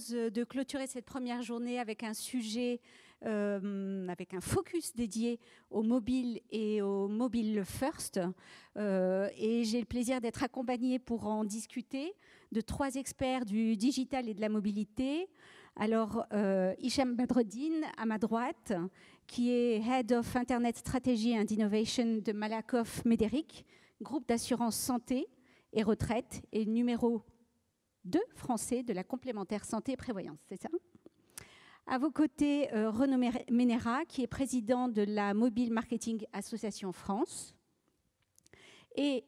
propose de clôturer cette première journée avec un sujet, avec un focus dédié au mobile et au mobile first. Et j'ai le plaisir d'être accompagnée pour en discuter de 3 experts du digital et de la mobilité. Alors, Hicham Badreddine, à ma droite, qui est Head of Internet Strategy and Innovation de Malakoff Médéric, groupe d'assurance santé et retraite, et numéro 2 français de la complémentaire santé et prévoyance, c'est ça? À vos côtés, Renaud Ménéra, qui est président de la Mobile Marketing Association France. Et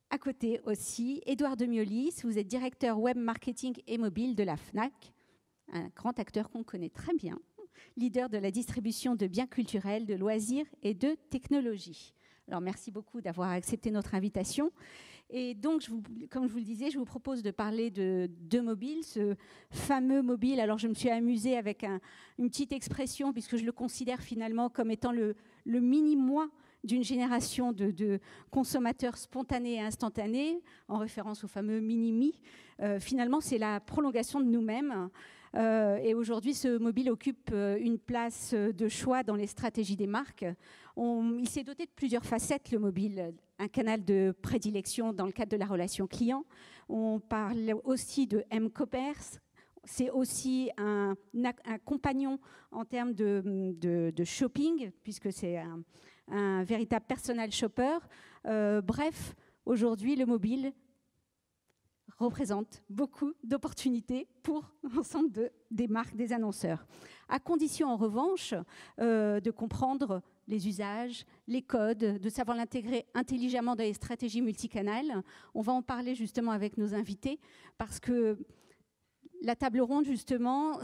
à côté aussi, Édouard Demiolis, vous êtes directeur web marketing et mobile de la FNAC, un grand acteur qu'on connaît très bien, leader de la distribution de biens culturels, de loisirs et de technologies. Alors, merci beaucoup d'avoir accepté notre invitation. Et donc, comme je vous le disais, je vous propose de parler de mobile, ce fameux mobile. Alors, je me suis amusée avec une petite expression, puisque je le considère finalement comme étant le mini-moi d'une génération de consommateurs spontanés et instantanés, en référence au fameux mini-me. Finalement, c'est la prolongation de nous-mêmes. Et aujourd'hui, ce mobile occupe une place de choix dans les stratégies des marques. Il s'est doté de plusieurs facettes, le mobile. Un canal de prédilection dans le cadre de la relation client. On parle aussi de M-commerce. C'est aussi un compagnon en termes de shopping, puisque c'est un véritable personal shopper. Bref, aujourd'hui, le mobile représente beaucoup d'opportunités pour l'ensemble des marques, des annonceurs. À condition, en revanche, de comprendre les usages, les codes, de savoir l'intégrer intelligemment dans les stratégies multicanales. On va en parler justement avec nos invités, parce que la table ronde, justement,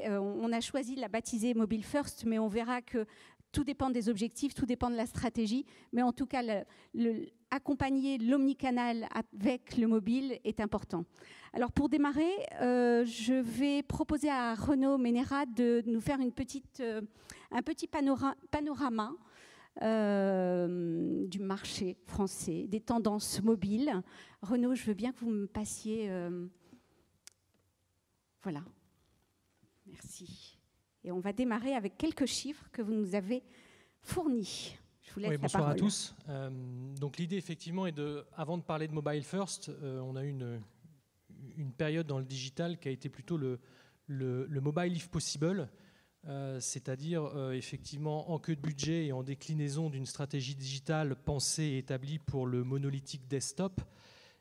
on a choisi de la baptiser Mobile First, mais on verra que tout dépend des objectifs, tout dépend de la stratégie. Mais en tout cas, accompagner l'omnicanal avec le mobile est important. Alors, pour démarrer, je vais proposer à Renaud Ménéra de nous faire un petit panorama du marché français, des tendances mobiles. Renaud, je veux bien que vous me passiez... Voilà. Merci. Et on va démarrer avec quelques chiffres que vous nous avez fournis. Je vous laisse la bonsoir parole. À tous. Donc l'idée, effectivement, est avant de parler de Mobile First, on a eu une période dans le digital qui a été plutôt le Mobile If Possible, c'est-à-dire effectivement en queue de budget et en déclinaison d'une stratégie digitale pensée et établie pour le monolithique desktop.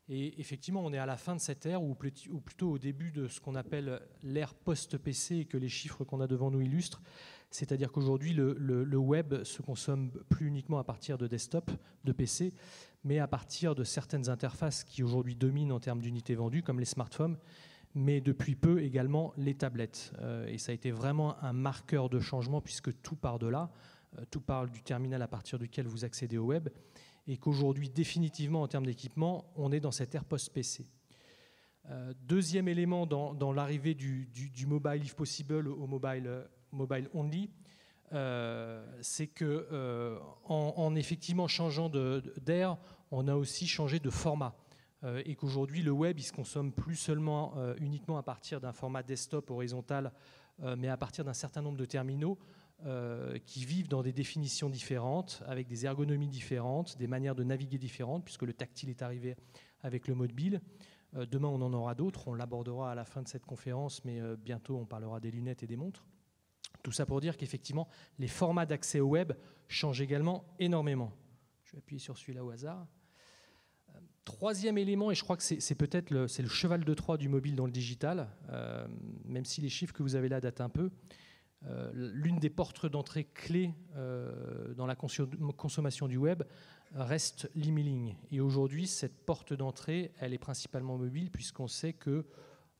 Et effectivement, on est à la fin de cette ère, ou plutôt au début de ce qu'on appelle l'ère post-PC, et que les chiffres qu'on a devant nous illustrent. C'est-à-dire qu'aujourd'hui, le web se consomme plus uniquement à partir de desktop, de PC, mais à partir de certaines interfaces qui aujourd'hui dominent en termes d'unités vendues, comme les smartphones, mais depuis peu également les tablettes. Et ça a été vraiment un marqueur de changement, puisque tout part de là. Tout part du terminal à partir duquel vous accédez au web. Et qu'aujourd'hui, définitivement, en termes d'équipement, on est dans cette ère post-PC. Deuxième élément dans l'arrivée du mobile if possible au mobile only, c'est que en effectivement changeant d'ère, on a aussi changé de format. Et qu'aujourd'hui, le web, il se consomme plus seulement uniquement à partir d'un format desktop horizontal, mais à partir d'un certain nombre de terminaux qui vivent dans des définitions différentes, avec des ergonomies différentes, des manières de naviguer différentes, puisque le tactile est arrivé avec le mobile. Demain, on en aura d'autres, on l'abordera à la fin de cette conférence, mais bientôt, on parlera des lunettes et des montres. Tout ça pour dire qu'effectivement, les formats d'accès au web changent également énormément. Je vais appuyer sur celui-là au hasard. Troisième élément, et je crois que c'est peut-être le cheval de Troie du mobile dans le digital, même si les chiffres que vous avez là datent un peu. L'une des portes d'entrée clés dans la consommation du web reste l'emailing. Et aujourd'hui, cette porte d'entrée, elle est principalement mobile, puisqu'on sait que,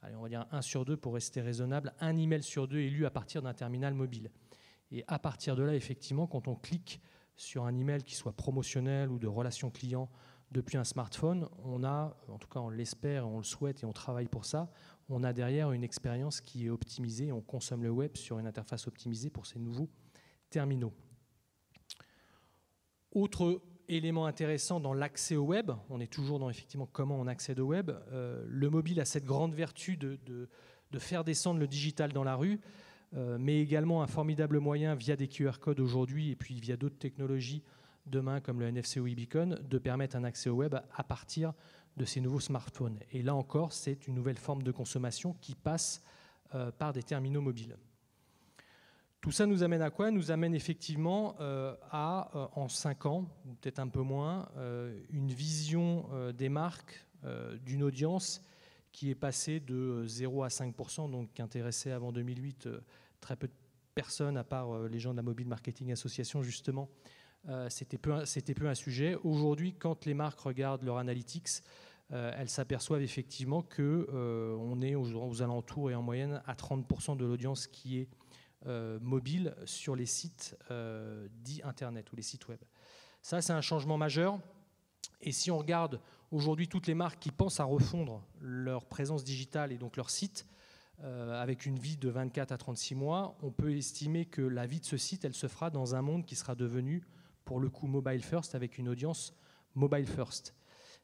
allez, on va dire 1 sur 2 pour rester raisonnable, un email sur 2 est lu à partir d'un terminal mobile. Et à partir de là, effectivement, quand on clique sur un email qui soit promotionnel ou de relation client depuis un smartphone, on a, en tout cas on l'espère, on le souhaite et on travaille pour ça, on a derrière une expérience qui est optimisée, on consomme le web sur une interface optimisée pour ces nouveaux terminaux. Autre élément intéressant dans l'accès au web, on est toujours dans effectivement comment on accède au web, le mobile a cette grande vertu de faire descendre le digital dans la rue, mais également un formidable moyen via des QR codes aujourd'hui et puis via d'autres technologies demain comme le NFC ou e-beacon de permettre un accès au web à partir de ces nouveaux smartphones. Et là encore, c'est une nouvelle forme de consommation qui passe par des terminaux mobiles. Tout ça nous amène à quoi? Nous amène effectivement en 5 ans, ou peut-être un peu moins, une vision des marques, d'une audience qui est passée de 0 à 5%, donc qui intéressait avant 2008 très peu de personnes, à part les gens de la Mobile Marketing Association justement. C'était peu un sujet. Aujourd'hui, quand les marques regardent leur analytics, elles s'aperçoivent effectivement qu'on est aux alentours et en moyenne à 30% de l'audience qui est mobile sur les sites dits Internet ou les sites web. Ça, c'est un changement majeur. Et si on regarde aujourd'hui toutes les marques qui pensent à refondre leur présence digitale et donc leur site, avec une vie de 24 à 36 mois, on peut estimer que la vie de ce site, elle se fera dans un monde qui sera devenu, pour le coup, mobile first, avec une audience mobile first.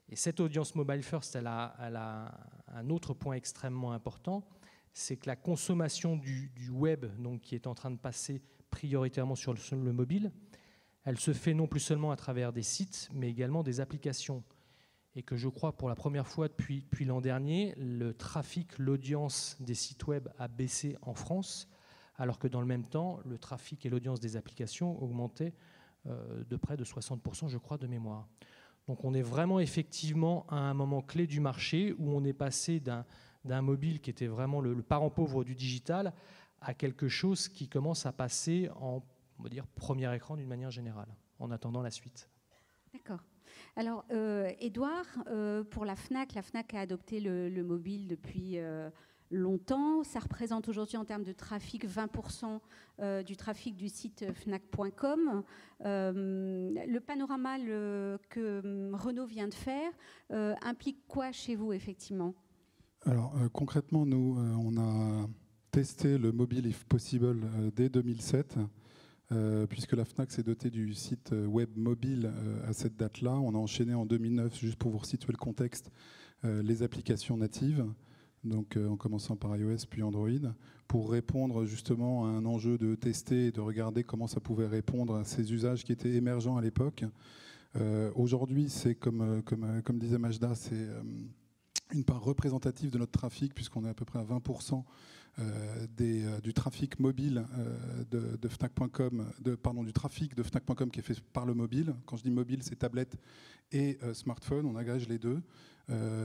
Et cette audience mobile first, elle a un autre point extrêmement important, c'est que la consommation du web, donc, qui est en train de passer prioritairement sur le mobile, elle se fait non plus seulement à travers des sites, mais également des applications. Et que je crois, pour la première fois depuis l'an dernier, le trafic, l'audience des sites web a baissé en France, alors que dans le même temps, le trafic et l'audience des applications augmentaient de près de 60%, je crois, de mémoire. Donc on est vraiment effectivement à un moment clé du marché où on est passé d'un mobile qui était vraiment le parent pauvre du digital à quelque chose qui commence à passer en, on va dire, premier écran d'une manière générale, en attendant la suite. D'accord. Alors, Édouard, pour la FNAC a adopté le mobile depuis longtemps. Ça représente aujourd'hui en termes de trafic 20% du trafic du site fnac.com. Le panorama que Renaud vient de faire implique quoi chez vous, effectivement? Alors, concrètement, nous, on a testé le mobile if possible dès 2007. Puisque la FNAC s'est dotée du site web mobile à cette date-là. On a enchaîné en 2009, juste pour vous resituer le contexte, les applications natives, donc en commençant par iOS puis Android, pour répondre justement à un enjeu de tester et de regarder comment ça pouvait répondre à ces usages qui étaient émergents à l'époque. Aujourd'hui, c'est comme disait Majda, c'est une part représentative de notre trafic, puisqu'on est à peu près à 20% du trafic mobile de Fnac.com, du trafic de Fnac.com qui est fait par le mobile. Quand je dis mobile, c'est tablette et smartphone, on agrège les deux.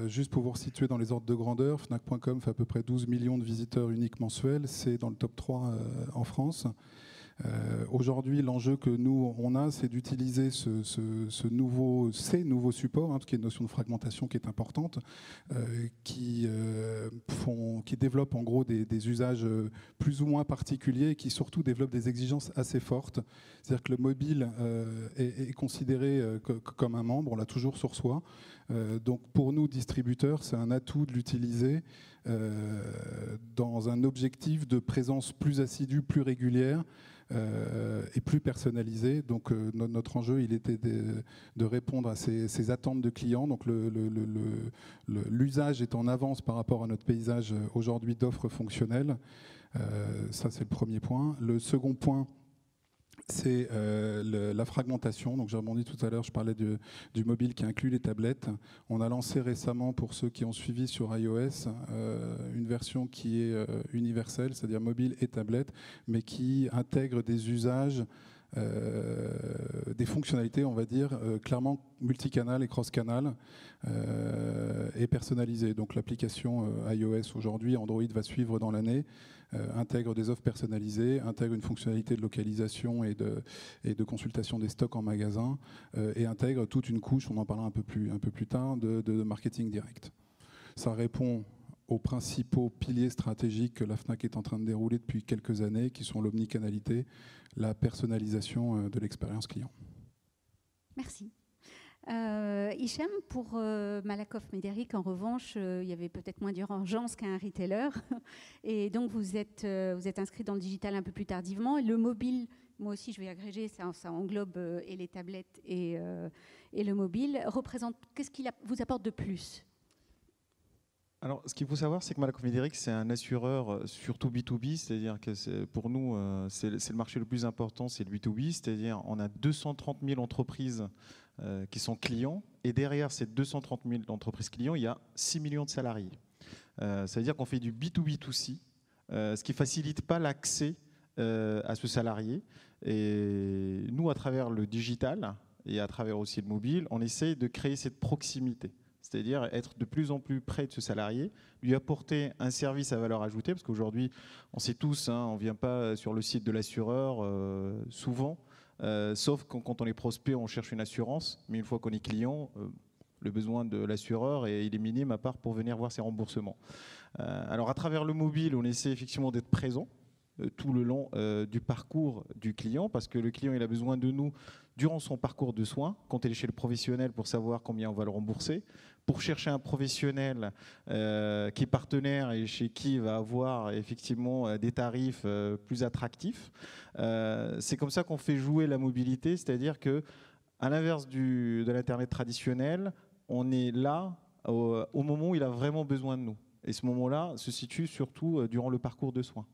Juste pour vous situer dans les ordres de grandeur, Fnac.com fait à peu près 12 millions de visiteurs uniques mensuels, c'est dans le top 3 en France. Aujourd'hui, l'enjeu que nous, on a, c'est d'utiliser ces nouveaux supports, parce qu'il y a une notion de fragmentation qui est importante, qui développent en gros des usages plus ou moins particuliers et qui surtout développent des exigences assez fortes. C'est-à-dire que le mobile est considéré comme un membre, on l'a toujours sur soi. Donc pour nous, distributeurs, c'est un atout de l'utiliser dans un objectif de présence plus assidue, plus régulière, et plus personnalisé. Donc notre enjeu, il était de répondre à ces attentes de clients. Donc l'usage est en avance par rapport à notre paysage aujourd'hui d'offres fonctionnelles. Ça, c'est le premier point. Le second point, c'est la fragmentation. Donc j'ai rebondi tout à l'heure, je parlais du mobile qui inclut les tablettes. On a lancé récemment, pour ceux qui ont suivi sur iOS, une version qui est universelle, c'est-à-dire mobile et tablette, mais qui intègre des usages, des fonctionnalités, on va dire, clairement multicanal et cross-canal et personnalisées. Donc l'application iOS aujourd'hui, Android va suivre dans l'année, intègre des offres personnalisées, intègre une fonctionnalité de localisation et de consultation des stocks en magasin, et intègre toute une couche, on en parlera un peu plus tard, de marketing direct. Ça répond aux principaux piliers stratégiques que la FNAC est en train de dérouler depuis quelques années, qui sont l'omnicanalité, la personnalisation de l'expérience client. Merci. Hicham, pour Malakoff Médéric, en revanche, il y avait peut-être moins d'urgence qu'un retailer. Et donc, vous êtes inscrit dans le digital un peu plus tardivement. Et le mobile, moi aussi, je vais agréger, ça englobe et les tablettes et le mobile. Qu'est-ce qu'il vous apporte de plus ? Alors, ce qu'il faut savoir, c'est que Malakoff Médéric, c'est un assureur surtout B2B, c'est-à-dire que pour nous, c'est le marché le plus important, c'est le B2B, c'est-à-dire on a 230 000 entreprises qui sont clients, et derrière ces 230 000 entreprises clients, il y a 6 millions de salariés. Ça veut dire qu'on fait du B2B2C, ce qui ne facilite pas l'accès à ce salarié. Et nous, à travers le digital et à travers aussi le mobile, on essaye de créer cette proximité. C'est-à-dire être de plus en plus près de ce salarié, lui apporter un service à valeur ajoutée, parce qu'aujourd'hui, on sait tous, on ne vient pas sur le site de l'assureur souvent, sauf quand on est prospect, on cherche une assurance, mais une fois qu'on est client, le besoin de l'assureur il est minime à part pour venir voir ses remboursements. Alors à travers le mobile, on essaie effectivement d'être présent tout le long du parcours du client, parce que le client il a besoin de nous durant son parcours de soins, quand il est chez le professionnel pour savoir combien on va le rembourser, pour chercher un professionnel qui est partenaire et chez qui il va avoir effectivement des tarifs plus attractifs. C'est comme ça qu'on fait jouer la mobilité, c'est-à-dire que à l'inverse de l'Internet traditionnel, on est là au moment où il a vraiment besoin de nous. Et ce moment-là se situe surtout durant le parcours de soins.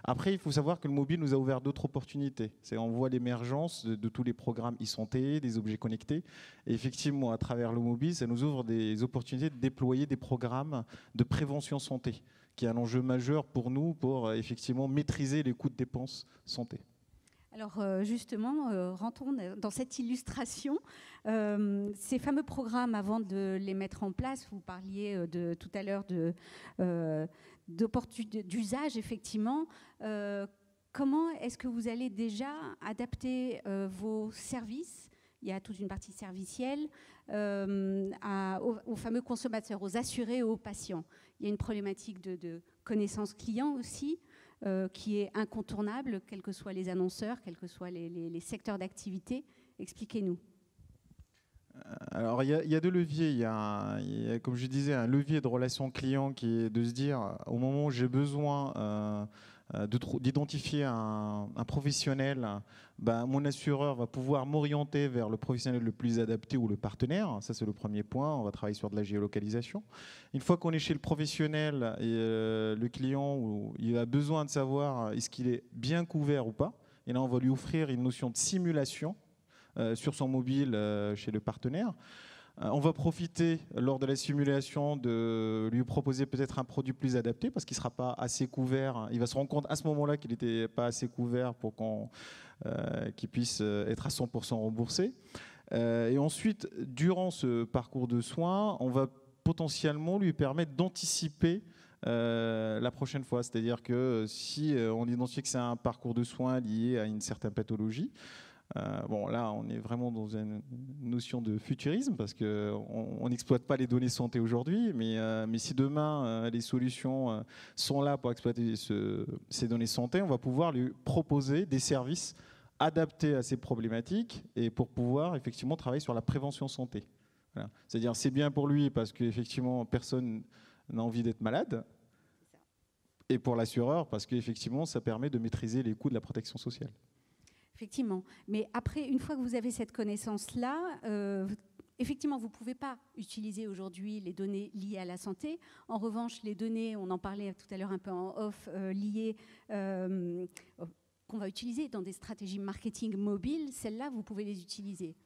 Après, il faut savoir que le mobile nous a ouvert d'autres opportunités. On voit l'émergence de tous les programmes e-santé, des objets connectés. Et effectivement, à travers le mobile, ça nous ouvre des opportunités de déployer des programmes de prévention santé, qui est un enjeu majeur pour nous, pour effectivement maîtriser les coûts de dépenses santé. Alors justement, rentrons dans cette illustration. Ces fameux programmes, avant de les mettre en place, vous parliez tout à l'heure d'usage, effectivement. Comment est-ce que vous allez déjà adapter vos services? Il y a toute une partie servicielle aux fameux consommateurs, aux assurés, aux patients. Il y a une problématique de connaissance client aussi, qui est incontournable, quels que soient les annonceurs, quels que soient les secteurs d'activité. Expliquez-nous. Alors, il y a deux leviers. Il y a, comme je disais, un levier de relation client qui est de se dire, au moment où j'ai besoin d'identifier un professionnel, mon assureur va pouvoir m'orienter vers le professionnel le plus adapté ou le partenaire. Ça, c'est le premier point. On va travailler sur de la géolocalisation. Une fois qu'on est chez le professionnel et le client, il a besoin de savoir est-ce qu'il est bien couvert ou pas. Et là, on va lui offrir une notion de simulation sur son mobile chez le partenaire. On va profiter lors de la simulation de lui proposer peut-être un produit plus adapté parce qu'il ne sera pas assez couvert. Il va se rendre compte à ce moment-là qu'il n'était pas assez couvert pour qu'il puisse être à 100% remboursé. Et ensuite, durant ce parcours de soins, on va potentiellement lui permettre d'anticiper la prochaine fois. C'est-à-dire que si on identifie que c'est un parcours de soins lié à une certaine pathologie, là, on est vraiment dans une notion de futurisme parce qu'on n'exploite pas les données santé aujourd'hui, mais si demain les solutions sont là pour exploiter ces données santé, on va pouvoir lui proposer des services adaptés à ces problématiques et pour pouvoir effectivement travailler sur la prévention santé. Voilà. C'est-à-dire c'est bien pour lui parce qu'effectivement personne n'a envie d'être malade et pour l'assureur parce qu'effectivement ça permet de maîtriser les coûts de la protection sociale. Effectivement. Mais après, une fois que vous avez cette connaissance-là, effectivement, vous ne pouvez pas utiliser aujourd'hui les données liées à la santé. En revanche, les données, on en parlait tout à l'heure un peu en off, liées qu'on va utiliser dans des stratégies marketing mobiles, celles-là, vous pouvez les utiliser.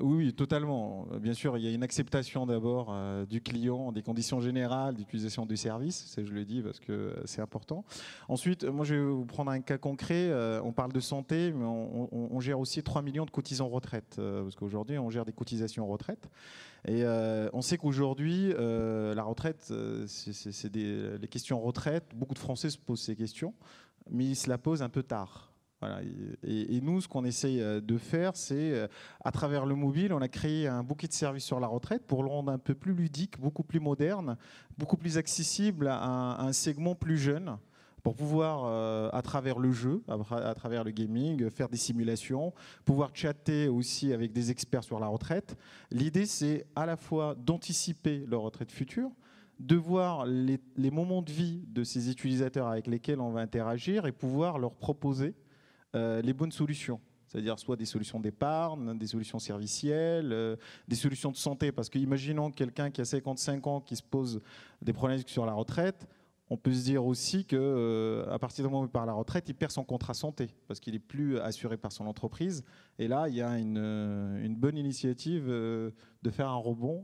Oui, totalement. Bien sûr, il y a une acceptation d'abord du client, des conditions générales d'utilisation du service, ça je le dis parce que c'est important. Ensuite, moi je vais vous prendre un cas concret, on parle de santé, mais on gère aussi 3 millions de cotisants retraite, parce qu'aujourd'hui on gère des cotisations retraite. Et on sait qu'aujourd'hui, la retraite, c'est les questions retraite, beaucoup de Français se posent ces questions, mais ils se la posent un peu tard. Voilà. Et nous, ce qu'on essaye de faire, c'est, à travers le mobile, on a créé un bouquet de services sur la retraite pour le rendre un peu plus ludique, beaucoup plus moderne, beaucoup plus accessible à un segment plus jeune, pour pouvoir, à travers le jeu, à travers le gaming, faire des simulations, pouvoir chatter aussi avec des experts sur la retraite. L'idée, c'est à la fois d'anticiper leur retraite future, de voir les moments de vie de ces utilisateurs avec lesquels on va interagir et pouvoir leur proposer les bonnes solutions. c'est-à-dire soit des solutions d'épargne, des solutions servicielles, des solutions de santé, parce qu'imaginons quelqu'un qui a 55 ans qui se pose des problèmes sur la retraite, on peut se dire aussi qu'à partir du moment où il part à la retraite, il perd son contrat santé parce qu'il n'est plus assuré par son entreprise. Et là, il y a une bonne initiative de faire un rebond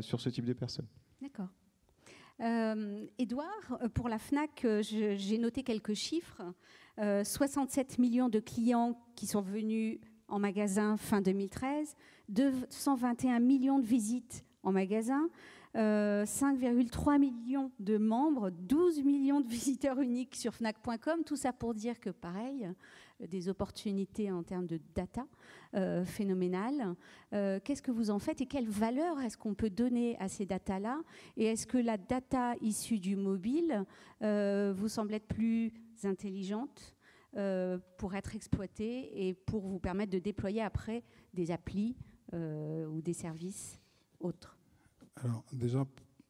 sur ce type de personnes. D'accord. Édouard, pour la FNAC, j'ai noté quelques chiffres. 67 millions de clients qui sont venus en magasin fin 2013, 221 millions de visites en magasin, 5,3 millions de membres, 12 millions de visiteurs uniques sur Fnac.com. Tout ça pour dire que, pareil, des opportunités en termes de data phénoménales. Qu'est-ce que vous en faites et quelle valeur est-ce qu'on peut donner à ces datas-là? Et est-ce que la data issue du mobile vous semble être plus intelligente pour être exploitée et pour vous permettre de déployer après des applis ou des services autres? Alors déjà,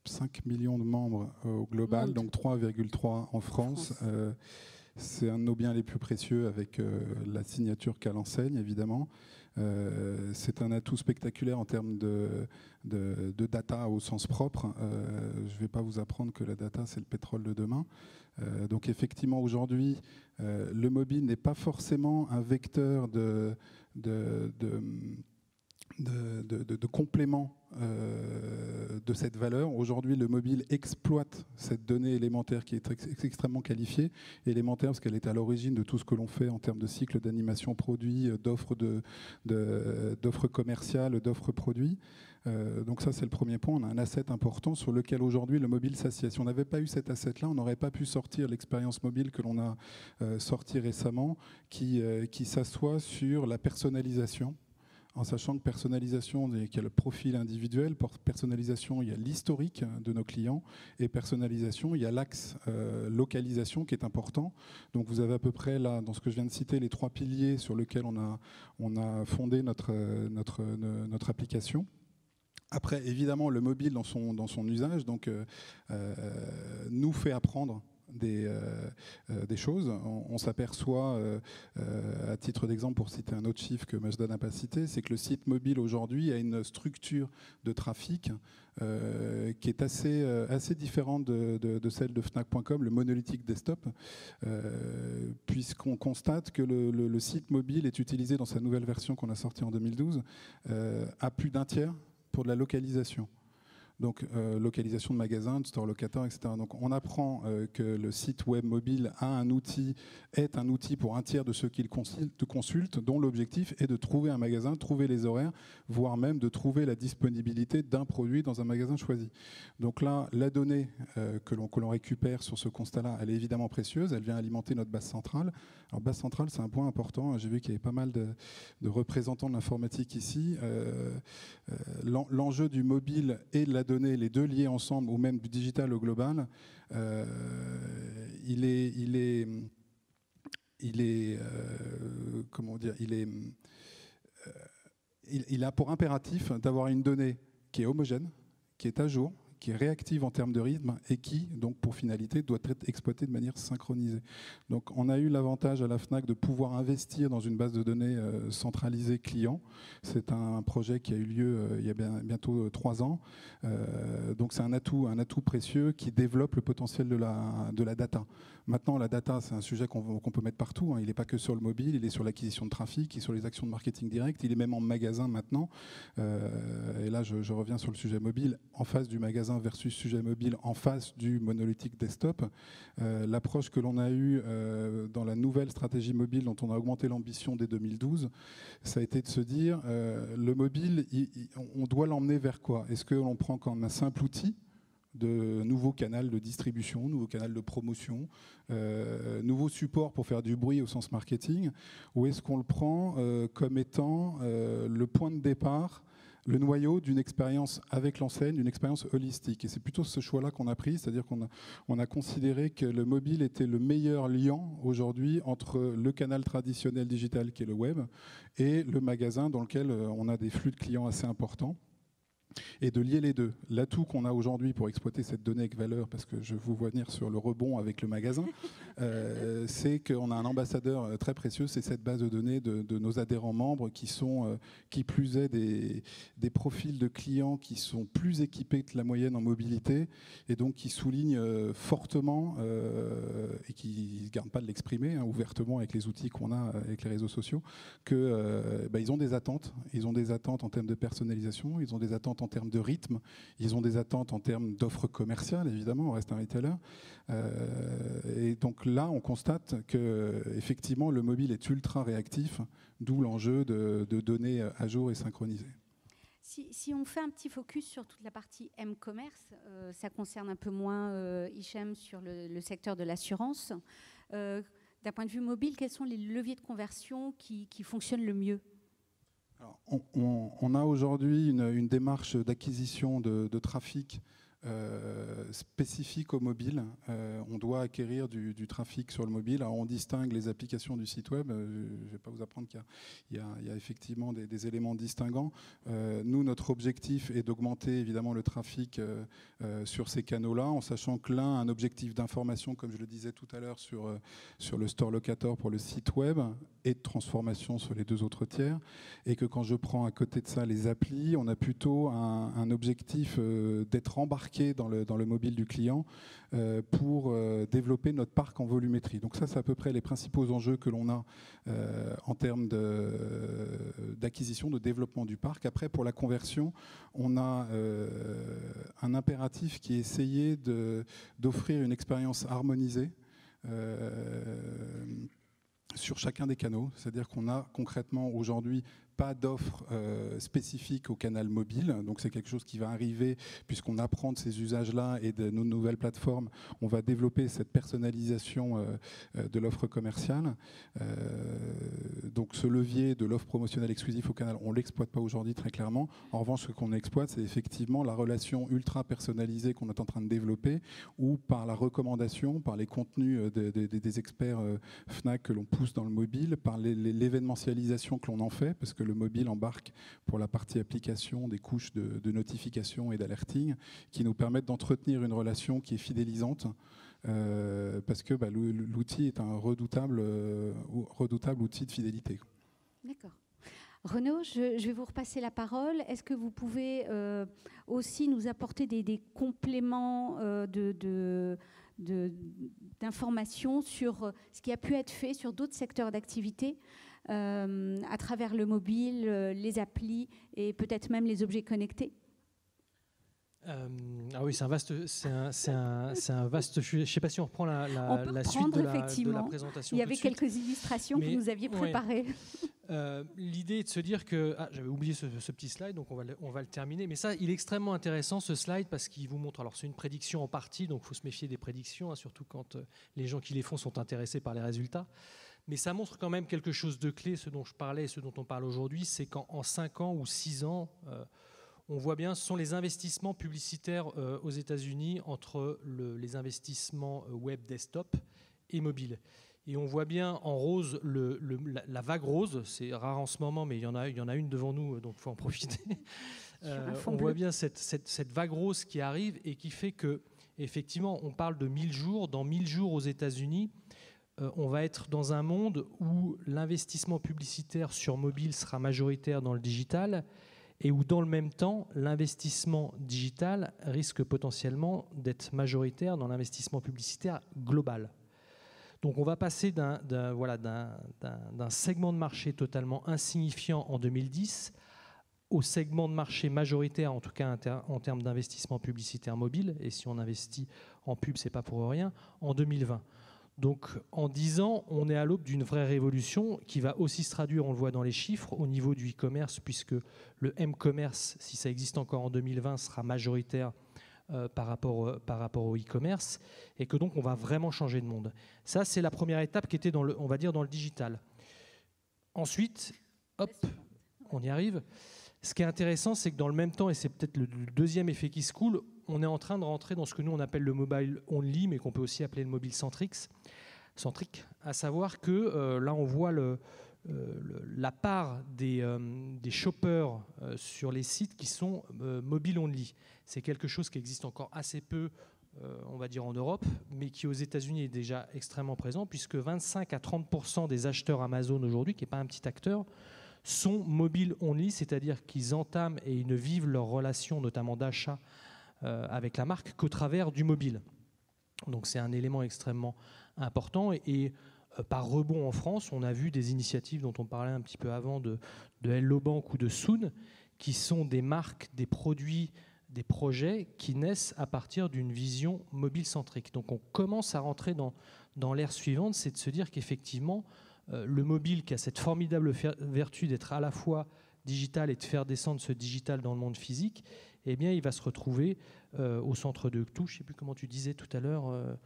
5 millions de membres au global, donc 3,3 en France. C'est un de nos biens les plus précieux avec la signature qu'a l'enseigne, évidemment. C'est un atout spectaculaire en termes de data au sens propre. Je ne vais pas vous apprendre que la data, c'est le pétrole de demain. Donc effectivement, aujourd'hui, le mobile n'est pas forcément un vecteur de complément de cette valeur. Aujourd'hui, le mobile exploite cette donnée élémentaire qui est extrêmement qualifiée. Élémentaire parce qu'elle est à l'origine de tout ce que l'on fait en termes de cycle d'animation produit, d'offres commerciales, d'offres produits. Donc ça, c'est le premier point. On a un asset important sur lequel aujourd'hui le mobile s'assied. Si on n'avait pas eu cet asset-là, on n'aurait pas pu sortir l'expérience mobile que l'on a sortie récemment qui s'assoit sur la personnalisation. En sachant que personnalisation, il y a le profil individuel, pour personnalisation, il y a l'historique de nos clients, et personnalisation, il y a l'axe localisation qui est important. Donc vous avez à peu près là, dans ce que je viens de citer, les 3 piliers sur lesquels on a fondé notre application. Après, évidemment, le mobile dans son usage nous fait apprendre des choses. On s'aperçoit, à titre d'exemple, pour citer un autre chiffre que Majda n'a pas cité, c'est que le site mobile aujourd'hui a une structure de trafic qui est assez différente de celle de Fnac.com, le monolithique desktop, puisqu'on constate que le site mobile est utilisé dans sa nouvelle version qu'on a sortie en 2012 à plus d'un tiers pour de la localisation. Donc localisation de magasins, de store locator, etc. Donc on apprend que le site web mobile est un outil pour un tiers de ceux qui le consultent, dont l'objectif est de trouver un magasin, trouver les horaires, voire même de trouver la disponibilité d'un produit dans un magasin choisi. Donc là, la donnée que l'on récupère sur ce constat-là, elle est évidemment précieuse, elle vient alimenter notre base centrale. Alors base centrale, c'est un point important. J'ai vu qu'il y avait pas mal de représentants de l'informatique ici. L'enjeu du mobile et de la donnée, les deux liés ensemble, ou même du digital au global, il a pour impératif d'avoir une donnée qui est homogène, qui est à jour, qui est réactive en termes de rythme et qui, donc pour finalité, doit être exploitée de manière synchronisée. Donc on a eu l'avantage à la FNAC de pouvoir investir dans une base de données centralisée client. C'est un projet qui a eu lieu il y a bientôt 3 ans. Donc c'est un atout précieux qui développe le potentiel de la data. Maintenant, la data, c'est un sujet qu'on peut mettre partout. Il n'est pas que sur le mobile, il est sur l'acquisition de trafic, il est sur les actions de marketing direct, il est même en magasin maintenant. Et là, je reviens sur le sujet mobile, en face du magasin versus sujet mobile, en face du monolithique desktop. L'approche que l'on a eue dans la nouvelle stratégie mobile dont on a augmenté l'ambition dès 2012, ça a été de se dire, le mobile, on doit l'emmener vers quoi? Est-ce que l'on prend comme un simple outil de nouveaux canaux de distribution, nouveaux canaux de promotion, nouveaux supports pour faire du bruit au sens marketing, ou est-ce qu'on le prend comme étant le point de départ, le noyau d'une expérience avec l'enseigne, d'une expérience holistique? Et c'est plutôt ce choix-là qu'on a pris, c'est-à-dire qu'on a considéré que le mobile était le meilleur liant aujourd'hui entre le canal traditionnel digital qui est le web et le magasin dans lequel on a des flux de clients assez importants. et de lier les deux. L'atout qu'on a aujourd'hui pour exploiter cette donnée avec valeur, parce que je vous vois venir sur le rebond avec le magasin, c'est qu'on a un ambassadeur très précieux, c'est cette base de données de nos adhérents membres qui sont, qui plus est, des profils de clients qui sont plus équipés que la moyenne en mobilité et donc qui soulignent fortement et qui ne gardent pas de l'exprimer ouvertement avec les outils qu'on a avec les réseaux sociaux, qu'ils ont des attentes. Ils ont des attentes en termes de personnalisation, ils ont des attentes en termes de rythme, ils ont des attentes en termes d'offres commerciales, évidemment, on reste un retailer. Et donc là, on constate qu'effectivement, le mobile est ultra réactif, d'où l'enjeu de données à jour et synchronisées. Si on fait un petit focus sur toute la partie M-commerce, ça concerne un peu moins Hichem sur le secteur de l'assurance. D'un point de vue mobile, quels sont les leviers de conversion qui fonctionnent le mieux ? Alors, on a aujourd'hui une démarche d'acquisition de trafic spécifique au mobile. On doit acquérir du trafic sur le mobile. Alors, on distingue les applications du site web. Je ne vais pas vous apprendre qu'il y a effectivement des éléments distinguants. Nous, notre objectif est d'augmenter évidemment le trafic sur ces canaux-là, en sachant que l'un a un objectif d'information, comme je le disais tout à l'heure, sur le store locator pour le site web et de transformation sur les deux autres tiers. Et que quand je prends à côté de ça les applis, on a plutôt un objectif d'être embarqué dans le mobile du client pour développer notre parc en volumétrie. Donc ça, c'est à peu près les principaux enjeux que l'on a en termes d'acquisition, de développement du parc. Après, pour la conversion, on a un impératif qui est essayer d'offrir une expérience harmonisée sur chacun des canaux. C'est-à-dire qu'on a concrètement aujourd'hui pas d'offre spécifique au canal mobile. Donc c'est quelque chose qui va arriver puisqu'on apprend de ces usages-là et de nos nouvelles plateformes. On va développer cette personnalisation de l'offre commerciale. Donc ce levier de l'offre promotionnelle exclusive au canal, on ne l'exploite pas aujourd'hui très clairement. En revanche, ce qu'on exploite, c'est effectivement la relation ultra personnalisée qu'on est en train de développer ou par la recommandation, par les contenus des experts Fnac que l'on pousse dans le mobile, par l'événementialisation que l'on en fait, parce que le mobile embarque pour la partie application des couches de notification et d'alerting qui nous permettent d'entretenir une relation qui est fidélisante parce que l'outil est un redoutable outil de fidélité. D'accord. Renaud, je vais vous repasser la parole. Est-ce que vous pouvez aussi nous apporter des compléments d'informations sur ce qui a pu être fait sur d'autres secteurs d'activité à travers le mobile, les applis et peut-être même les objets connectés? Ah oui, c'est un vaste sujet. Je ne sais pas si on reprend la suite de la présentation. Il y avait quelques illustrations que vous aviez préparées. L'idée est de se dire que... j'avais oublié ce petit slide, donc on va le terminer. Mais ça, il est extrêmement intéressant, ce slide, parce qu'il vous montre... Alors, c'est une prédiction en partie, donc il faut se méfier des prédictions, surtout quand les gens qui les font sont intéressés par les résultats. Mais ça montre quand même quelque chose de clé, ce dont je parlais et ce dont on parle aujourd'hui, c'est qu'en 5 ans ou 6 ans... on voit bien, ce sont les investissements publicitaires aux États-Unis entre les investissements web desktop et mobile. Et on voit bien en rose la vague rose, c'est rare en ce moment, mais il y en a une devant nous, donc il faut en profiter. On voit bien cette vague rose qui arrive et qui fait que, effectivement, on parle de 1000 jours. Dans 1000 jours aux États-Unis, on va être dans un monde où l'investissement publicitaire sur mobile sera majoritaire dans le digital, et où dans le même temps, l'investissement digital risque potentiellement d'être majoritaire dans l'investissement publicitaire global. Donc on va passer d'un segment de marché totalement insignifiant en 2010 au segment de marché majoritaire, en tout cas en termes d'investissement publicitaire mobile, et si on investit en pub, c'est pas pour rien, en 2020. Donc en 10 ans, on est à l'aube d'une vraie révolution qui va aussi se traduire, on le voit dans les chiffres, au niveau du e-commerce, puisque le m-commerce, si ça existe encore en 2020, sera majoritaire par rapport au e-commerce, et que donc on va vraiment changer de monde. Ça, c'est la première étape qui était dans le digital. Ensuite, hop, on y arrive. Ce qui est intéressant, c'est que dans le même temps, et c'est peut-être le deuxième effet qui se coule, on est en train de rentrer dans ce que nous on appelle le mobile only, mais qu'on peut aussi appeler le mobile centrique, à savoir que là on voit la part des shoppers sur les sites qui sont mobile only. C'est quelque chose qui existe encore assez peu, on va dire en Europe, mais qui aux États-Unis est déjà extrêmement présent, puisque 25 à 30% des acheteurs Amazon aujourd'hui, qui n'est pas un petit acteur, sont mobile only, c'est-à-dire qu'ils entament et ils ne vivent leur relation, notamment d'achat avec la marque, qu'au travers du mobile. Donc c'est un élément extrêmement important et par rebond en France, on a vu des initiatives dont on parlait un petit peu avant de Hello Bank ou de Soon, qui sont des marques, des produits, des projets qui naissent à partir d'une vision mobile-centrique. Donc on commence à rentrer dans l'ère suivante, c'est de se dire qu'effectivement, le mobile qui a cette formidable vertu d'être à la fois digital et de faire descendre ce digital dans le monde physique, eh bien il va se retrouver au centre de tout, je ne sais plus comment tu disais tout à l'heure,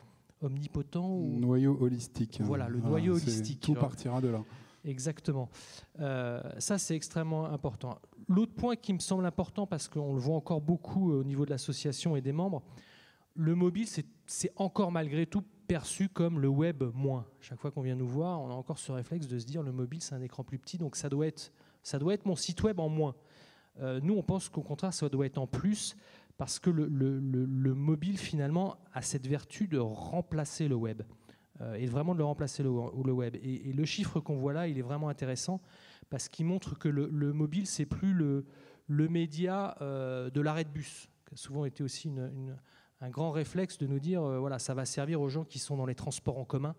omnipotent ou... Noyau holistique. Voilà, le noyau holistique. Tout partira de là. Exactement. Ça, c'est extrêmement important. L'autre point qui me semble important, parce qu'on le voit encore beaucoup au niveau de l'association et des membres, le mobile, c'est encore malgré tout perçu comme le web moins. Chaque fois qu'on vient nous voir, on a encore ce réflexe de se dire le mobile, c'est un écran plus petit, donc ça doit être mon site web en moins. Nous, on pense qu'au contraire, ça doit être en plus, parce que le mobile, finalement, a cette vertu de remplacer le web, et vraiment de le remplacer le web. Et le chiffre qu'on voit là, il est vraiment intéressant, parce qu'il montre que le mobile, c'est plus le média de l'arrêt de bus, qui a souvent été aussi un grand réflexe de nous dire, voilà, ça va servir aux gens qui sont dans les transports en commun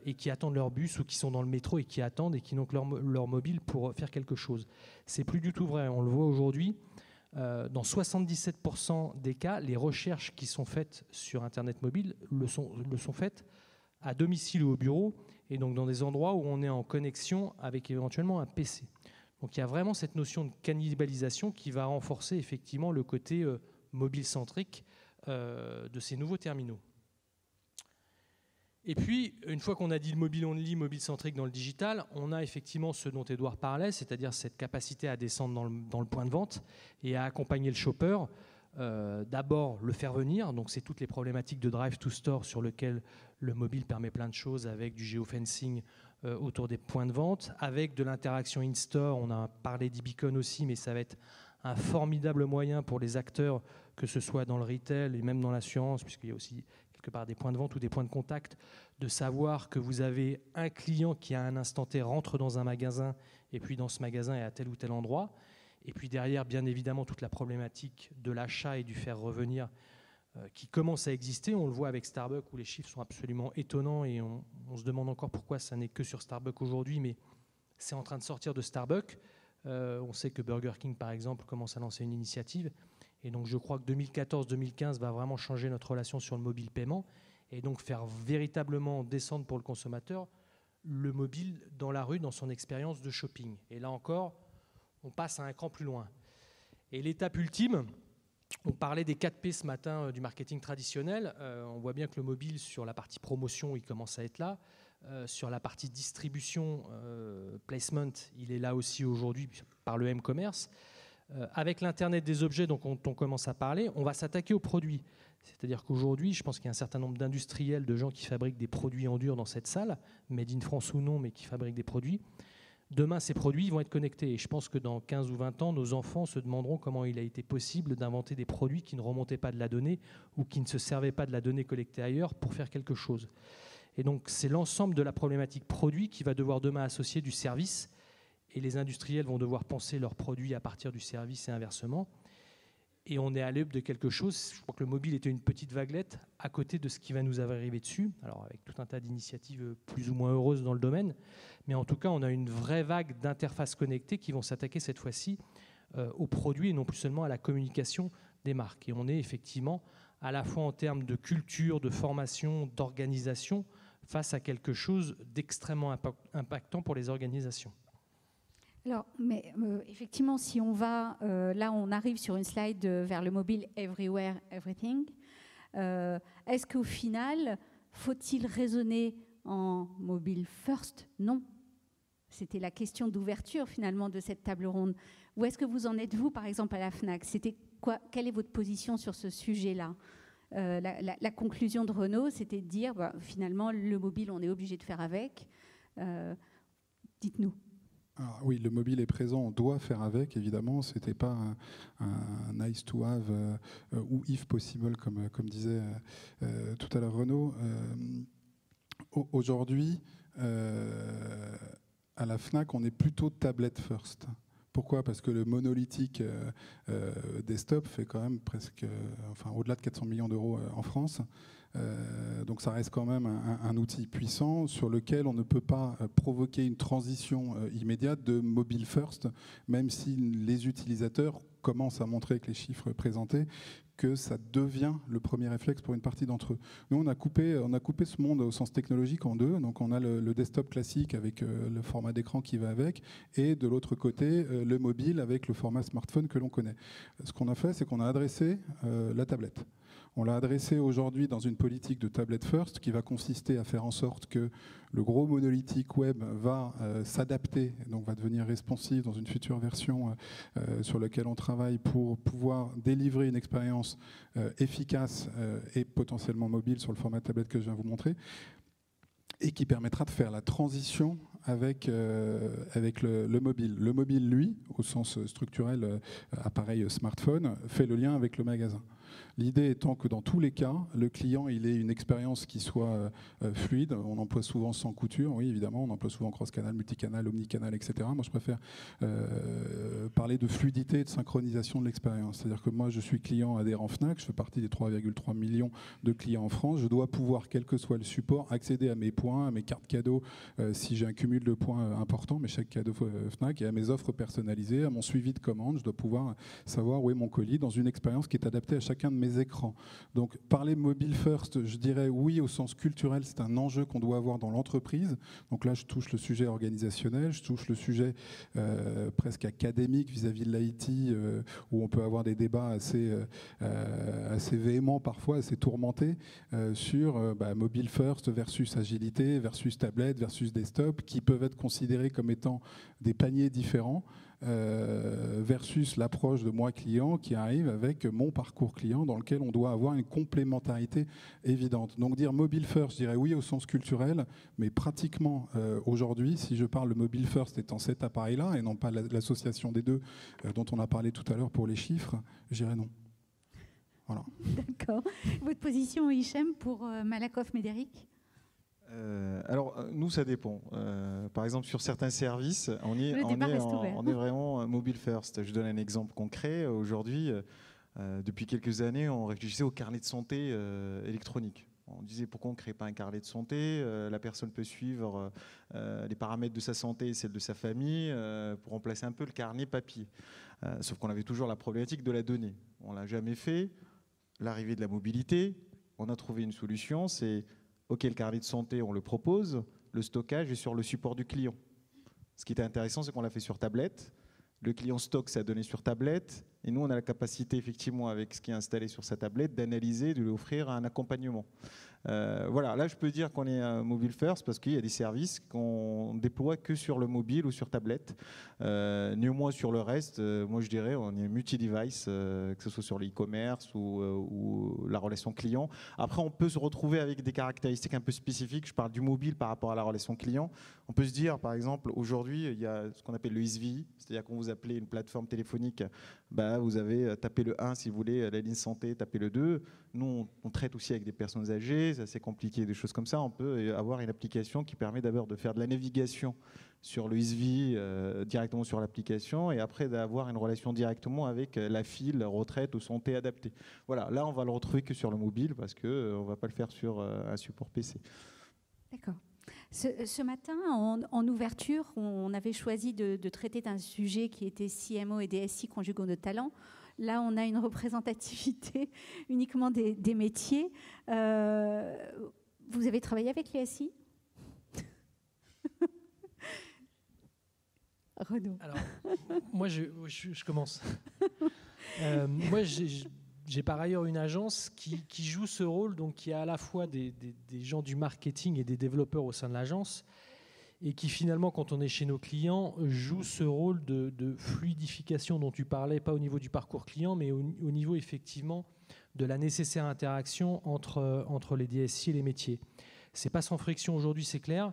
et qui attendent leur bus, ou qui sont dans le métro et qui attendent et qui n'ont que leur mobile pour faire quelque chose. C'est plus du tout vrai, on le voit aujourd'hui. Dans 77% des cas, les recherches qui sont faites sur Internet mobile le sont faites à domicile ou au bureau, et donc dans des endroits où on est en connexion avec éventuellement un PC. Donc il y a vraiment cette notion de cannibalisation qui va renforcer effectivement le côté mobile-centrique de ces nouveaux terminaux. Et puis, une fois qu'on a dit le mobile only, mobile-centrique dans le digital, on a effectivement ce dont Édouard parlait, c'est-à-dire cette capacité à descendre dans le point de vente et à accompagner le shopper. D'abord, le faire venir, donc c'est toutes les problématiques de drive to store sur lesquelles le mobile permet plein de choses, avec du géofencing autour des points de vente, avec de l'interaction in-store. On a parlé d'e-beacon aussi, mais ça va être un formidable moyen pour les acteurs, que ce soit dans le retail et même dans l'assurance, puisqu'il y a aussi quelque part des points de vente ou des points de contact, de savoir que vous avez un client qui à un instant T rentre dans un magasin, et puis dans ce magasin est à tel ou tel endroit. Et puis derrière, bien évidemment, toute la problématique de l'achat et du faire revenir qui commence à exister. On le voit avec Starbucks, où les chiffres sont absolument étonnants, et on se demande encore pourquoi ça n'est que sur Starbucks aujourd'hui, mais c'est en train de sortir de Starbucks. On sait que Burger King, par exemple, commence à lancer une initiative. Et donc je crois que 2014-2015 va vraiment changer notre relation sur le mobile paiement, et donc faire véritablement descendre pour le consommateur le mobile dans la rue, dans son expérience de shopping. Et là encore, on passe à un cran plus loin. Et l'étape ultime, on parlait des 4P ce matin du marketing traditionnel. On voit bien que le mobile, sur la partie promotion, il commence à être là. Sur la partie distribution, placement, il est là aussi aujourd'hui par le m-commerce. Avec l'Internet des objets dont on commence à parler, on va s'attaquer aux produits. C'est-à-dire qu'aujourd'hui, je pense qu'il y a un certain nombre d'industriels, de gens qui fabriquent des produits en dur dans cette salle, made in France ou non, mais qui fabriquent des produits. Demain, ces produits vont être connectés. Et je pense que dans 15 ou 20 ans, nos enfants se demanderont comment il a été possible d'inventer des produits qui ne remontaient pas de la donnée ou qui ne se servaient pas de la donnée collectée ailleurs pour faire quelque chose. Et donc, c'est l'ensemble de la problématique produit qui va devoir demain associer du service. Et les industriels vont devoir penser leurs produits à partir du service et inversement. Et on est à l'aube de quelque chose. Je crois que le mobile était une petite vaguelette à côté de ce qui va nous arriver dessus. Alors avec tout un tas d'initiatives plus ou moins heureuses dans le domaine. Mais en tout cas, on a une vraie vague d'interfaces connectées qui vont s'attaquer cette fois-ci aux produits et non plus seulement à la communication des marques. Et on est effectivement à la fois en termes de culture, de formation, d'organisation, face à quelque chose d'extrêmement impactant pour les organisations. Alors, mais effectivement, si on va, là on arrive sur une slide vers le mobile everywhere, everything. Est-ce qu'au final, faut-il raisonner en mobile first? Non. C'était la question d'ouverture finalement de cette table ronde. Où est-ce que vous en êtes, vous, par exemple, à la FNAC? C'était quoi? Quelle est votre position sur ce sujet-là? La conclusion de Renaud, c'était de dire, finalement, le mobile, on est obligé de faire avec. Dites-nous. Alors, oui, le mobile est présent, on doit faire avec, évidemment. Ce n'était pas un nice to have ou if possible, comme disait tout à l'heure Renaud. Aujourd'hui, à la Fnac, on est plutôt tablette first. Pourquoi ? Parce que le monolithique desktop fait quand même presque, au-delà de 400 millions d'euros en France. Donc ça reste quand même un outil puissant sur lequel on ne peut pas provoquer une transition immédiate de mobile first, même si les utilisateurs commencent à montrer avec les chiffres présentés que ça devient le premier réflexe pour une partie d'entre eux. Nous, on a coupé ce monde au sens technologique en deux. Donc on a le desktop classique avec le format d'écran qui va avec, et de l'autre côté, le mobile avec le format smartphone que l'on connaît. Ce qu'on a fait, c'est qu'on a adressé la tablette. On l'a adressé aujourd'hui dans une politique de tablette first qui va consister à faire en sorte que le gros monolithique web va s'adapter, donc va devenir responsive dans une future version sur laquelle on travaille pour pouvoir délivrer une expérience efficace et potentiellement mobile sur le format tablette que je viens vous montrer, et qui permettra de faire la transition avec le mobile. Le mobile, lui, au sens structurel, appareil smartphone, fait le lien avec le magasin. L'idée étant que dans tous les cas, le client il ait une expérience qui soit fluide. On emploie souvent sans couture, oui évidemment, on emploie souvent cross-canal, multicanal, omnicanal, etc. Moi je préfère parler de fluidité et de synchronisation de l'expérience. C'est-à-dire que moi je suis client adhérent Fnac, je fais partie des 3,3 millions de clients en France. Je dois pouvoir, quel que soit le support, accéder à mes points, à mes cartes cadeaux si j'ai un cumul de points important, mes chèques cadeaux Fnac, et à mes offres personnalisées, à mon suivi de commande. Je dois pouvoir savoir où est mon colis dans une expérience qui est adaptée à chacun de mes écrans. Donc parler mobile first, je dirais oui au sens culturel, c'est un enjeu qu'on doit avoir dans l'entreprise. Donc là je touche le sujet organisationnel, je touche le sujet presque académique vis-à-vis de l'IT, où on peut avoir des débats assez véhéments parfois, assez tourmentés sur mobile first versus agilité, versus tablette, versus desktop, qui peuvent être considérés comme étant des paniers différents. Versus l'approche de moi client qui arrive avec mon parcours client dans lequel on doit avoir une complémentarité évidente. Donc dire mobile first, je dirais oui au sens culturel, mais pratiquement aujourd'hui, si je parle de mobile first étant cet appareil-là et non pas l'association des deux dont on a parlé tout à l'heure pour les chiffres, je dirais non. Voilà. D'accord. Votre position, Hichem, pour Malakoff Médéric ? Alors, nous, ça dépend. Par exemple, sur certains services, on est vraiment mobile first. Je donne un exemple concret. Aujourd'hui, depuis quelques années, on réfléchissait au carnet de santé électronique. On disait pourquoi on ne crée pas un carnet de santé, la personne peut suivre les paramètres de sa santé et celles de sa famille pour remplacer un peu le carnet papier. Sauf qu'on avait toujours la problématique de la donnée. On ne l'a jamais fait. L'arrivée de la mobilité, on a trouvé une solution, c'est OK, le carnet de santé, on le propose, le stockage est sur le support du client. Ce qui était intéressant, c'est qu'on l'a fait sur tablette. Le client stocke sa donnée sur tablette, et nous, on a la capacité, effectivement, avec ce qui est installé sur sa tablette, d'analyser, de lui offrir un accompagnement. Voilà, là, je peux dire qu'on est mobile first parce qu'il y a des services qu'on déploie que sur le mobile ou sur tablette. Néanmoins, sur le reste, moi, je dirais, on est multi-device, que ce soit sur l'e-commerce ou la relation client. Après, on peut se retrouver avec des caractéristiques un peu spécifiques. Je parle du mobile par rapport à la relation client. On peut se dire, par exemple, aujourd'hui, il y a ce qu'on appelle le SVI, c'est-à-dire quand vous appelez une plateforme téléphonique, vous avez tapé le 1 si vous voulez, la ligne santé, tapez le 2. Nous, on traite aussi avec des personnes âgées, c'est assez compliqué, des choses comme ça. On peut avoir une application qui permet d'abord de faire de la navigation sur le SVI directement sur l'application et après d'avoir une relation directement avec la file, retraite ou santé adaptée. Voilà, là, on va le retrouver que sur le mobile parce qu'on ne va pas le faire sur un support PC. D'accord. Ce matin, en ouverture, on avait choisi de traiter d'un sujet qui était CMO et DSI conjugaux de talent. Là, on a une représentativité uniquement des métiers. Vous avez travaillé avec les SI ? Renaud. Alors, moi, je commence. Moi, j'ai par ailleurs une agence qui joue ce rôle, donc qui a à la fois des gens du marketing et des développeurs au sein de l'agence, et qui finalement, quand on est chez nos clients, joue ce rôle de fluidification dont tu parlais, pas au niveau du parcours client, mais au niveau effectivement de la nécessaire interaction entre les DSI et les métiers. C'est pas sans friction aujourd'hui, c'est clair,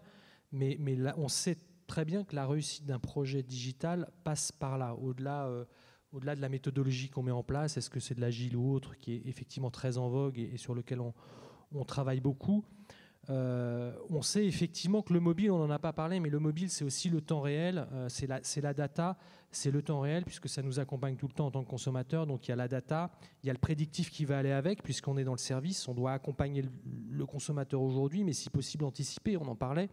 mais là, on sait très bien que la réussite d'un projet digital passe par là, au-delà de la méthodologie qu'on met en place. Est-ce que c'est de l'agile ou autre, qui est effectivement très en vogue et sur lequel on travaille beaucoup. On sait effectivement que le mobile, on n'en a pas parlé, mais le mobile, c'est aussi le temps réel, c'est la data, c'est le temps réel, puisque ça nous accompagne tout le temps en tant que consommateur. Donc il y a la data, il y a le prédictif qui va aller avec, puisqu'on est dans le service, on doit accompagner le consommateur aujourd'hui, mais si possible anticiper, on en parlait.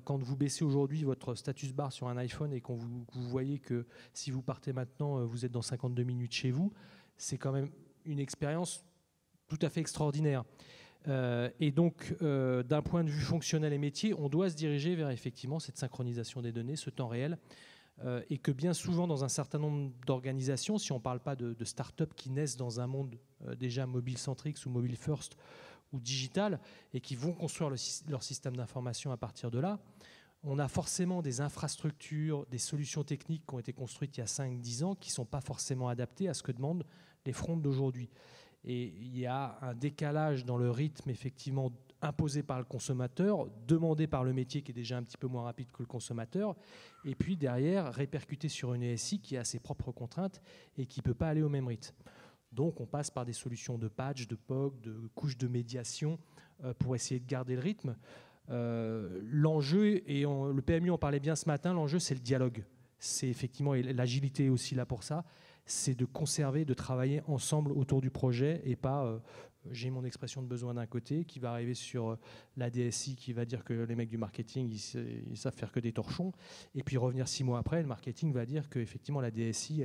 Quand vous baissez aujourd'hui votre status bar sur un iPhone et que vous voyez que si vous partez maintenant, vous êtes dans 52 minutes chez vous, c'est quand même une expérience tout à fait extraordinaire. Et donc, d'un point de vue fonctionnel et métier, on doit se diriger vers effectivement cette synchronisation des données, ce temps réel, et que bien souvent, dans un certain nombre d'organisations, si on ne parle pas de start-up qui naissent dans un monde déjà mobile-centrique ou mobile-first ou digital, et qui vont construire leur système d'information à partir de là, on a forcément des infrastructures, des solutions techniques qui ont été construites il y a 5-10 ans qui ne sont pas forcément adaptées à ce que demandent les fronts d'aujourd'hui. Et il y a un décalage dans le rythme effectivement imposé par le consommateur, demandé par le métier qui est déjà un petit peu moins rapide que le consommateur, et puis derrière répercuté sur une ESI qui a ses propres contraintes et qui ne peut pas aller au même rythme. Donc on passe par des solutions de patch, de POC, de couches de médiation pour essayer de garder le rythme. L'enjeu, et le PMU en parlait bien ce matin, l'enjeu c'est le dialogue. C'est effectivement, et l'agilité est aussi là pour ça, c'est de conserver, de travailler ensemble autour du projet et pas j'ai mon expression de besoin d'un côté qui va arriver sur la DSI qui va dire que les mecs du marketing ils savent faire que des torchons, et puis revenir 6 mois après, le marketing va dire qu'effectivement la DSI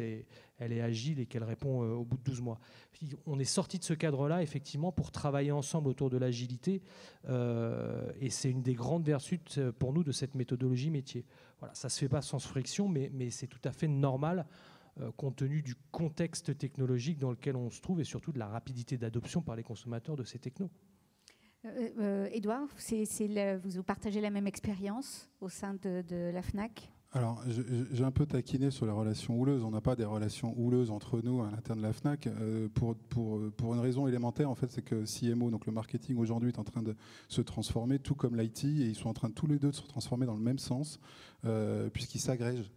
elle est agile et qu'elle répond au bout de 12 mois. On est sorti de ce cadre-là effectivement pour travailler ensemble autour de l'agilité, et c'est une des grandes vertus pour nous de cette méthodologie métier. Voilà, ça ne se fait pas sans friction, mais c'est tout à fait normal compte tenu du contexte technologique dans lequel on se trouve et surtout de la rapidité d'adoption par les consommateurs de ces technos. Édouard, vous partagez la même expérience au sein de la FNAC ? Alors, j'ai un peu taquiné sur les relations houleuses. On n'a pas des relations houleuses entre nous à l'interne de la FNAC pour une raison élémentaire, en fait, c'est que CMO, donc le marketing aujourd'hui, est en train de se transformer, tout comme l'IT, et ils sont en train tous les deux de se transformer dans le même sens, puisqu'ils s'agrègent.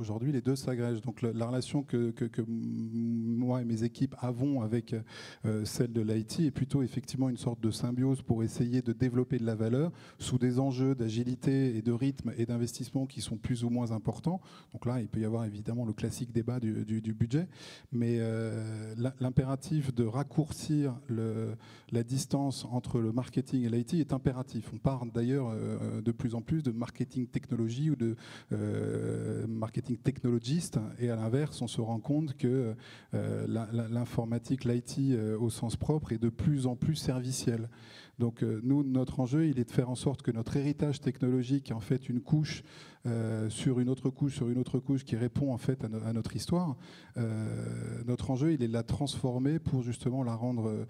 Aujourd'hui, les deux s'agrègent. Donc la relation que moi et mes équipes avons avec celle de l'IT est plutôt effectivement une sorte de symbiose pour essayer de développer de la valeur sous des enjeux d'agilité et de rythme et d'investissement qui sont plus ou moins importants. Donc là, il peut y avoir évidemment le classique débat du budget, mais l'impératif de raccourcir la distance entre le marketing et l'IT est impératif. On parle d'ailleurs de plus en plus de marketing technologie ou de marketing technologiste, et à l'inverse, on se rend compte que l'informatique, l'IT au sens propre est de plus en plus servicielle. Donc nous, notre enjeu, il est de faire en sorte que notre héritage technologique, en fait, une couche sur une autre couche, sur une autre couche, qui répond en fait à notre histoire. Notre enjeu, il est de la transformer pour justement la rendre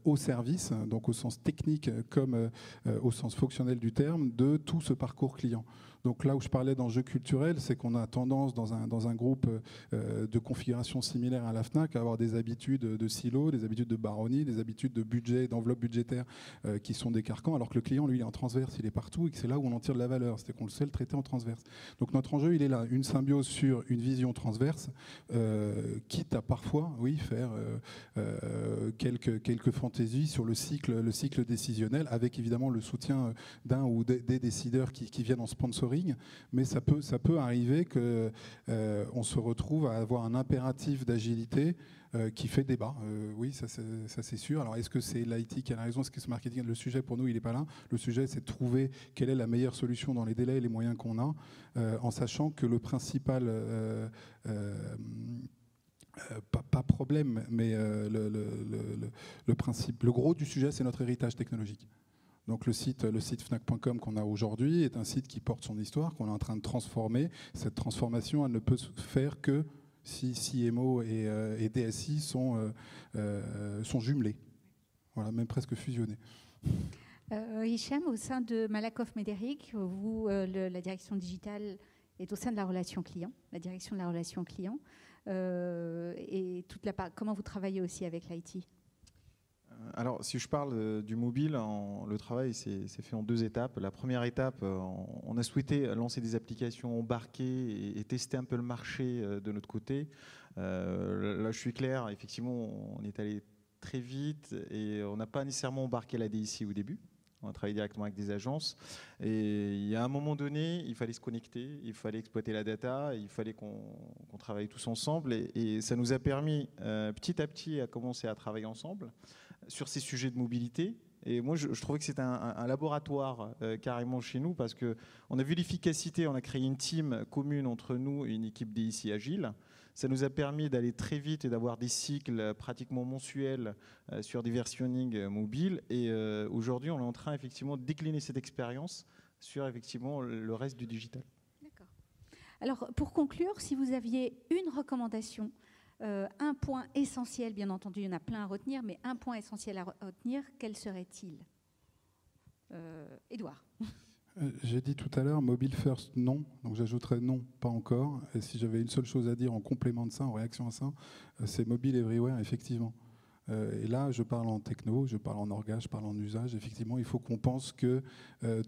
au service, donc au sens technique comme au sens fonctionnel du terme, de tout ce parcours client. Donc là où je parlais d'enjeux culturels, c'est qu'on a tendance dans un groupe de configuration similaire à la FNAC à avoir des habitudes de silo, des habitudes de baronnie, des habitudes de budget, d'enveloppe budgétaire qui sont des carcans, alors que le client, lui, il est en transverse, il est partout, et que c'est là où on en tire de la valeur, c'est qu'on le sait le traiter en transverse. Donc notre enjeu, il est là, une symbiose sur une vision transverse, quitte à parfois, oui, faire quelques fantaisies sur le cycle décisionnel, avec évidemment le soutien d'un ou des décideurs qui viennent en sponsoring. Mais ça peut arriver qu'on se retrouve à avoir un impératif d'agilité qui fait débat. Oui, ça c'est sûr. Alors est-ce que c'est l'IT qui a la raison? Est-ce que c'est marketing? Le sujet pour nous, il n'est pas là. Le sujet, c'est de trouver quelle est la meilleure solution dans les délais et les moyens qu'on a, en sachant que le principal... pas problème, mais le gros du sujet, c'est notre héritage technologique. Donc le site fnac.com qu'on a aujourd'hui est un site qui porte son histoire, qu'on est en train de transformer. Cette transformation, elle ne peut se faire que si CMO et DSI sont jumelés, voilà, même presque fusionnés. Hicham, au sein de Malakoff Médéric, vous, la direction digitale est au sein de la relation client, la direction de la relation client, et comment vous travaillez aussi avec l'IT ? Alors, si je parle du mobile, le travail s'est fait en 2 étapes. La première étape, on a souhaité lancer des applications embarquées et tester un peu le marché de notre côté. Là, je suis clair, effectivement, on est allé très vite et on n'a pas nécessairement embarqué la DSI au début. On a travaillé directement avec des agences. Et il y a un moment donné, il fallait se connecter, il fallait exploiter la data, il fallait qu'on travaille tous ensemble. Et ça nous a permis petit à petit à commencer à travailler ensemble sur ces sujets de mobilité. Et moi, je trouvais que c'était un laboratoire carrément chez nous parce qu'on a vu l'efficacité, on a créé une team commune entre nous et une équipe DSI agile. Ça nous a permis d'aller très vite et d'avoir des cycles pratiquement mensuels sur des versionnings mobiles. Et aujourd'hui, on est en train effectivement de décliner cette expérience sur effectivement le reste du digital. D'accord. Alors, pour conclure, si vous aviez une recommandation, un point essentiel, bien entendu, il y en a plein à retenir, mais un point essentiel à retenir, quel serait-il ? Édouard. J'ai dit tout à l'heure, mobile first, non. Donc j'ajouterais non, pas encore. Et si j'avais une seule chose à dire en complément de ça, en réaction à ça, c'est mobile everywhere, effectivement. Et là, je parle en techno, je parle en orga, je parle en usage. Effectivement, il faut qu'on pense que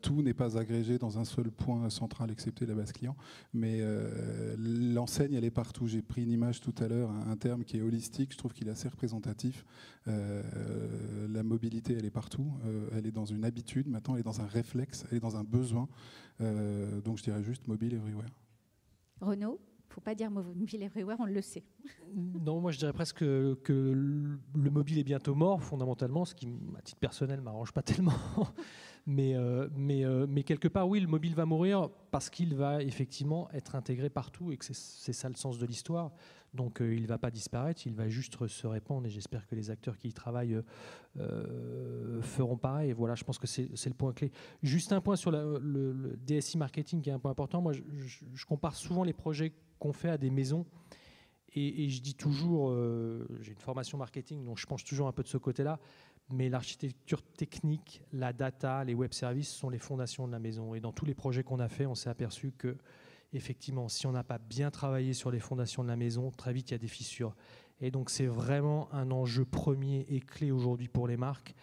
tout n'est pas agrégé dans un seul point central, excepté la base client. Mais l'enseigne, elle est partout. J'ai pris une image tout à l'heure, un terme qui est holistique. Je trouve qu'il est assez représentatif. La mobilité, elle est partout. Elle est dans une habitude. Maintenant, elle est dans un réflexe. Elle est dans un besoin. Donc, je dirais juste mobile everywhere. Renaud ? Il ne faut pas dire mobile everywhere, on le sait. Non, moi je dirais presque que le mobile est bientôt mort, fondamentalement, ce qui, à titre personnel, ne m'arrange pas tellement. mais quelque part, oui, le mobile va mourir parce qu'il va effectivement être intégré partout et que c'est ça le sens de l'histoire. Donc il ne va pas disparaître, il va juste se répandre et j'espère que les acteurs qui y travaillent feront pareil. Et voilà, je pense que c'est le point clé. Juste un point sur le DSI marketing qui est un point important. Moi, je compare souvent les projets qu'on fait à des maisons et je dis toujours, j'ai une formation marketing, donc je penche toujours un peu de ce côté-là, mais l'architecture technique, la data, les web services sont les fondations de la maison. Et dans tous les projets qu'on a fait, on s'est aperçu que effectivement, si on n'a pas bien travaillé sur les fondations de la maison, très vite il y a des fissures. Et donc c'est vraiment un enjeu premier et clé aujourd'hui pour les marques,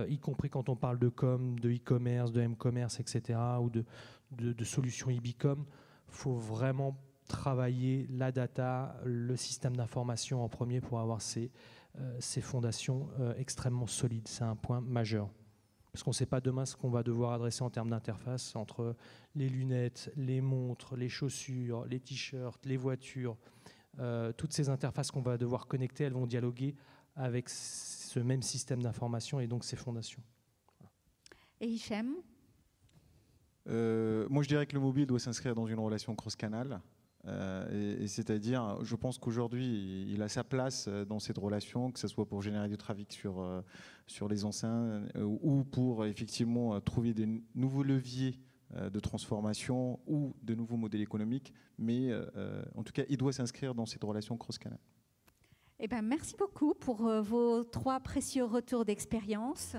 y compris quand on parle de com, de e-commerce, de m-commerce, etc., ou de solutions e-bicom. Il faut vraiment travailler la data, le système d'information en premier pour avoir ces fondations extrêmement solides. C'est un point majeur. Parce qu'on ne sait pas demain ce qu'on va devoir adresser en termes d'interface entre les lunettes, les montres, les chaussures, les t-shirts, les voitures. Toutes ces interfaces qu'on va devoir connecter, elles vont dialoguer avec ce même système d'information et donc ces fondations. Voilà. Et Hichem ? Moi, je dirais que le mobile doit s'inscrire dans une relation cross-canal. Et c'est-à-dire, je pense qu'aujourd'hui, il a sa place dans cette relation, que ce soit pour générer du trafic sur les enceintes ou pour effectivement trouver des nouveaux leviers de transformation ou de nouveaux modèles économiques. Mais en tout cas, il doit s'inscrire dans cette relation cross-canal. Eh ben, merci beaucoup pour vos 3 précieux retours d'expérience.